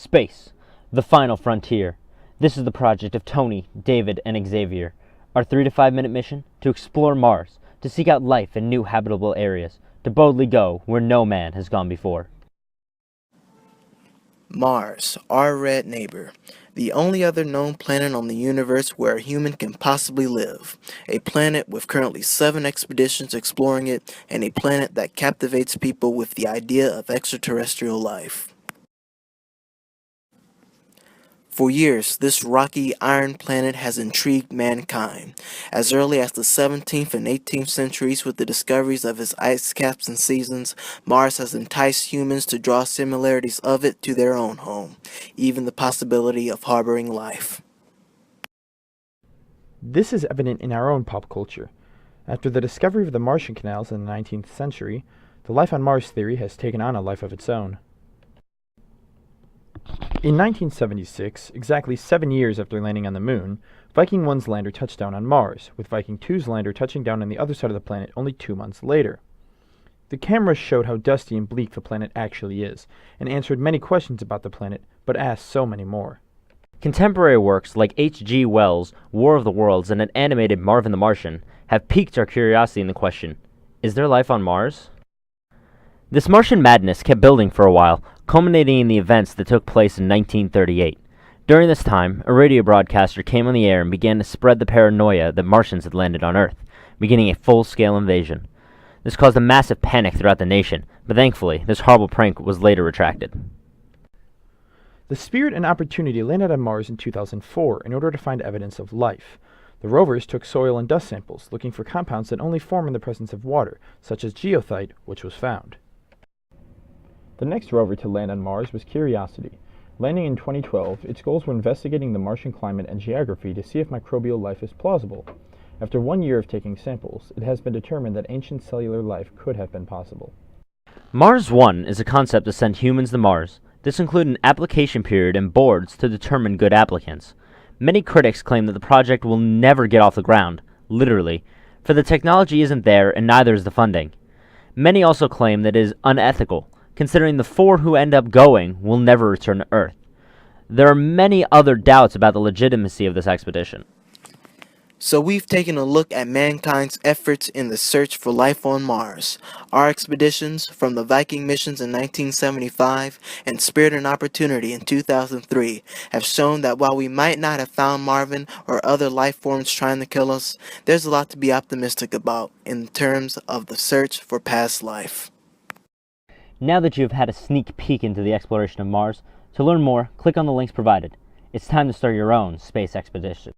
Space, the final frontier. This is the project of Tony, David, and Xavier. Our 3 to 5 minute mission? To explore Mars, to seek out life in new habitable areas, to boldly go where no man has gone before. Mars, our red neighbor, the only other known planet on the universe where a human can possibly live. A planet with currently 7 expeditions exploring it, and a planet that captivates people with the idea of extraterrestrial life. For years, this rocky, iron planet has intrigued mankind. As early as the 17th and 18th centuries, with the discoveries of its ice caps and seasons, Mars has enticed humans to draw similarities of it to their own home, even the possibility of harboring life. This is evident in our own pop culture. After the discovery of the Martian canals in the 19th century, the life on Mars theory has taken on a life of its own. In 1976, exactly 7 years after landing on the Moon, Viking 1's lander touched down on Mars, with Viking 2's lander touching down on the other side of the planet only 2 months later. The cameras showed how dusty and bleak the planet actually is, and answered many questions about the planet, but asked so many more. Contemporary works like H.G. Wells' War of the Worlds and an animated Marvin the Martian have piqued our curiosity in the question, is there life on Mars? This Martian madness kept building for a while, culminating in the events that took place in 1938. During this time, a radio broadcaster came on the air and began to spread the paranoia that Martians had landed on Earth, beginning a full-scale invasion. This caused a massive panic throughout the nation, but thankfully, this horrible prank was later retracted. The Spirit and Opportunity landed on Mars in 2004 in order to find evidence of life. The rovers took soil and dust samples, looking for compounds that only form in the presence of water, such as geothite, which was found. The next rover to land on Mars was Curiosity. Landing in 2012, its goals were investigating the Martian climate and geography to see if microbial life is plausible. After 1 year of taking samples, it has been determined that ancient cellular life could have been possible. Mars 1 is a concept to send humans to Mars. This included an application period and boards to determine good applicants. Many critics claim that the project will never get off the ground, literally, for the technology isn't there and neither is the funding. Many also claim that it is unethical, considering the 4 who end up going will never return to Earth. There are many other doubts about the legitimacy of this expedition. So we've taken a look at mankind's efforts in the search for life on Mars. Our expeditions, from the Viking missions in 1975 and Spirit and Opportunity in 2003, have shown that while we might not have found Marvin or other life forms trying to kill us, there's a lot to be optimistic about in terms of the search for past life. Now that you have had a sneak peek into the exploration of Mars, to learn more, click on the links provided. It's time to start your own space expedition.